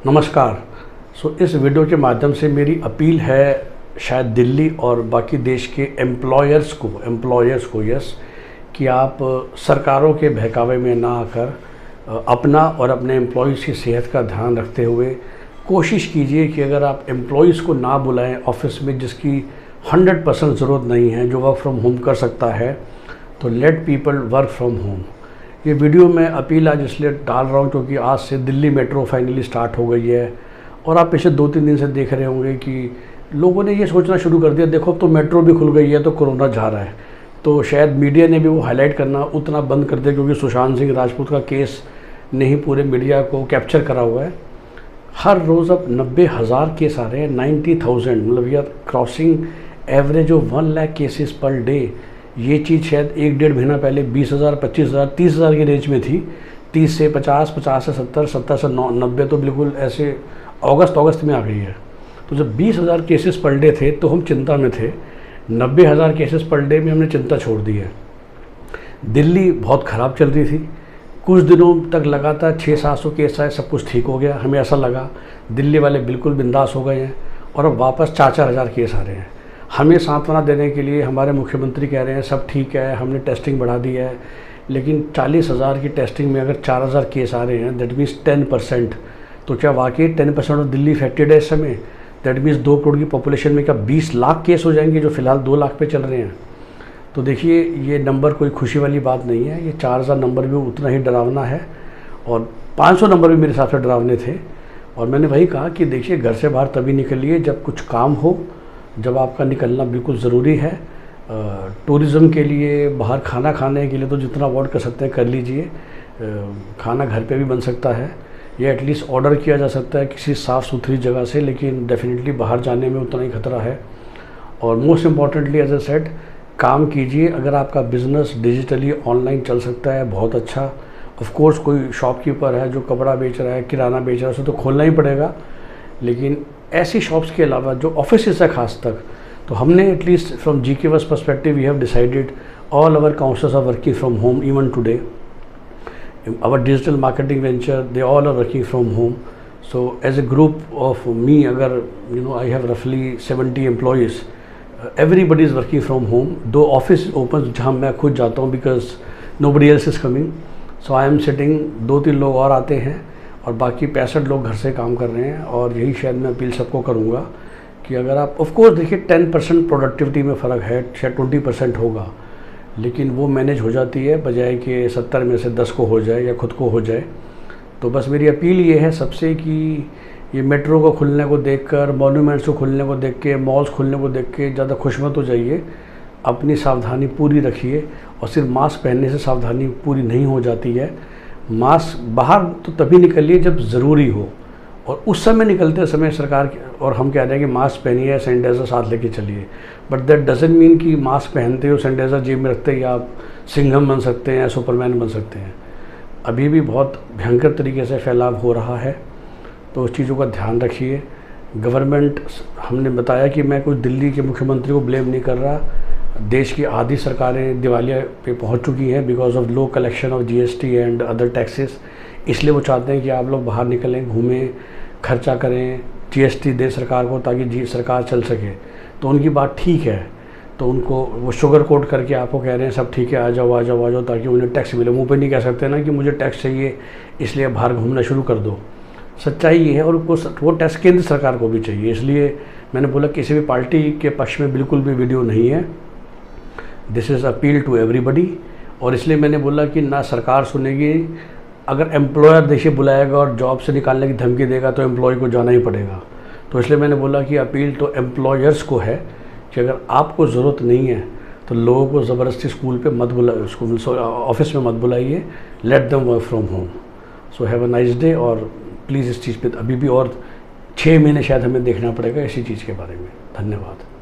नमस्कार। इस वीडियो के माध्यम से मेरी अपील है शायद दिल्ली और बाकी देश के एम्प्लॉयर्स को यस, कि आप सरकारों के बहकावे में ना आकर अपना और अपने एम्प्लॉयज़ की सेहत का ध्यान रखते हुए कोशिश कीजिए कि अगर आप एम्प्लॉयज़ को ना बुलाएं ऑफिस में जिसकी 100% ज़रूरत नहीं है, जो वर्क फ्रॉम होम कर सकता है, तो let people work from home. ये वीडियो मैं अपील आज इसलिए डाल रहा हूँ क्योंकि आज से दिल्ली मेट्रो फाइनली स्टार्ट हो गई है और आप पिछले 2-3 दिन से देख रहे होंगे कि लोगों ने ये सोचना शुरू कर दिया, देखो अब तो मेट्रो भी खुल गई है तो कोरोना जा रहा है। तो शायद मीडिया ने भी वो हाईलाइट करना उतना बंद कर दिया क्योंकि सुशांत सिंह राजपूत का केस ने ही पूरे मीडिया को कैप्चर करा हुआ है। हर रोज़ अब 90,000 केस आ रहे हैं, 90,000, मतलब we are crossing average of 1 lakh cases per day. ये चीज़ शायद 1-1.5 महीना पहले 20,000, 25,000, 30,000 की रेंज में थी। 30 से 50, 50 से 70, 70 से 90 तो बिल्कुल ऐसे अगस्त में आ गई है। तो जब 20,000 केसेस पर डे थे तो हम चिंता में थे, 90,000 केसेस पर डे में हमने चिंता छोड़ दी है। दिल्ली बहुत ख़राब चल रही थी, कुछ दिनों तक लगातार 600-700 केस आए, सब कुछ ठीक हो गया। हमें ऐसा लगा दिल्ली वाले बिल्कुल बिंदास हो गए हैं और अब वापस 4-4 हज़ार केस आ रहे हैं। हमें सांत्वना देने के लिए हमारे मुख्यमंत्री कह रहे हैं सब ठीक है, हमने टेस्टिंग बढ़ा दी है, लेकिन 40,000 की टेस्टिंग में अगर 4,000 केस आ रहे हैं, दैट मीन्स 10%। तो क्या वाकई 10% ऑफ दिल्ली इफेक्टेड है इस समय? दैट मीन्स 2 करोड़ की पॉपुलेशन में क्या 20 लाख केस हो जाएंगे जो फ़िलहाल 2 लाख पे चल रहे हैं? तो देखिए ये नंबर कोई खुशी वाली बात नहीं है। ये 4,000 नंबर भी उतना ही डरावना है और 500 नंबर भी मेरे हिसाब से डरावने थे। और मैंने वही कहा कि देखिए घर से बाहर तभी निकलिए जब कुछ काम हो, जब आपका निकलना बिल्कुल ज़रूरी है। टूरिज़्म के लिए, बाहर खाना खाने के लिए तो जितना अवॉइड कर सकते हैं कर लीजिए। खाना घर पे भी बन सकता है या एटलीस्ट ऑर्डर किया जा सकता है किसी साफ़ सुथरी जगह से, लेकिन डेफिनेटली बाहर जाने में उतना ही खतरा है। और most importantly as I said, काम कीजिए। अगर आपका बिज़नेस डिजिटली ऑनलाइन चल सकता है बहुत अच्छा। ऑफ कोर्स कोई शॉपकीपर है जो कपड़ा बेच रहा है, किराना बेच रहा है, उसे तो खोलना ही पड़ेगा, लेकिन ऐसी शॉप्स के अलावा जो ऑफिस है खास तक, तो हमने at least from GKVAS perspective we have decided all our counselors are working from home even today. Our digital marketing venture, they all are working from home. So as a group of me, अगर I have roughly 70 employees, everybody is working from home. दो office open जहाँ मैं खुद जाता हूँ because nobody else is coming. So I am sitting, 2-3 लोग और आते हैं और बाकी 65 लोग घर से काम कर रहे हैं। और यही शायद मैं अपील सबको करूँगा कि अगर आप, ऑफ कोर्स देखिए 10% प्रोडक्टिविटी में फ़र्क है, शायद 20% होगा, लेकिन वो मैनेज हो जाती है बजाय कि 70 में से 10 को हो जाए या खुद को हो जाए। तो बस मेरी अपील ये है सबसे कि ये मेट्रो को खुलने को देखकर, मॉन्यूमेंट्स को खुलने को देख के, मॉल्स खुलने को देख के ज़्यादा खुश मत हो जाइए। अपनी सावधानी पूरी रखिए और सिर्फ मास्क पहनने से सावधानी पूरी नहीं हो जाती है। मास्क बाहर तो तभी निकलिए जब ज़रूरी हो, और उस समय निकलते समय सरकार और हम कह रहे हैं कि मास्क पहनिए, सैनिटाइज़र साथ लेके चलिए, बट दैट डजंट मीन कि मास्क पहनते हो सैनिटाइज़र जेब में रखते ही आप सिंघम बन सकते हैं, सुपरमैन बन सकते हैं। अभी भी बहुत भयंकर तरीके से फैलाव हो रहा है, तो उस चीज़ों का ध्यान रखिए। गवर्नमेंट, हमने बताया कि मैं कुछ दिल्ली के मुख्यमंत्री को ब्लेम नहीं कर रहा, देश की आधी सरकारें दिवालिया पे पहुंच चुकी हैं because of low collection of GST and other taxes. इसलिए वो चाहते हैं कि आप लोग बाहर निकलें, घूमें, खर्चा करें, GST दें सरकार को ताकि सरकार चल सके। तो उनकी बात ठीक है, तो उनको वो शुगर कोट करके आपको कह रहे हैं सब ठीक है, आ जाओ ताकि उन्हें टैक्स मिले। मुँह पे नहीं कह सकते ना कि मुझे टैक्स चाहिए इसलिए बाहर घूमना शुरू कर दो। सच्चाई ये है, और वो टैक्स केंद्र सरकार को भी चाहिए। इसलिए मैंने बोला किसी भी पार्टी के पक्ष में बिल्कुल भी वीडियो नहीं है, this is appeal to everybody. और इसलिए मैंने बोला कि ना सरकार सुनेगी, अगर एम्प्लॉयर देखिए बुलाएगा और जॉब से निकालने की धमकी देगा तो एम्प्लॉय को जाना ही पड़ेगा। तो इसलिए मैंने बोला कि अपील तो एम्प्लॉयर्स को है कि अगर आपको ज़रूरत नहीं है तो लोगों को ज़बरदस्ती स्कूल पे मत बुलाइए, स्कूल ऑफिस में मत बुलाइए, let them work from home. So have a nice day. और प्लीज़ इस चीज़ पे अभी भी और 6 महीने शायद हमें देखना पड़ेगा इसी चीज़ के बारे में। धन्यवाद।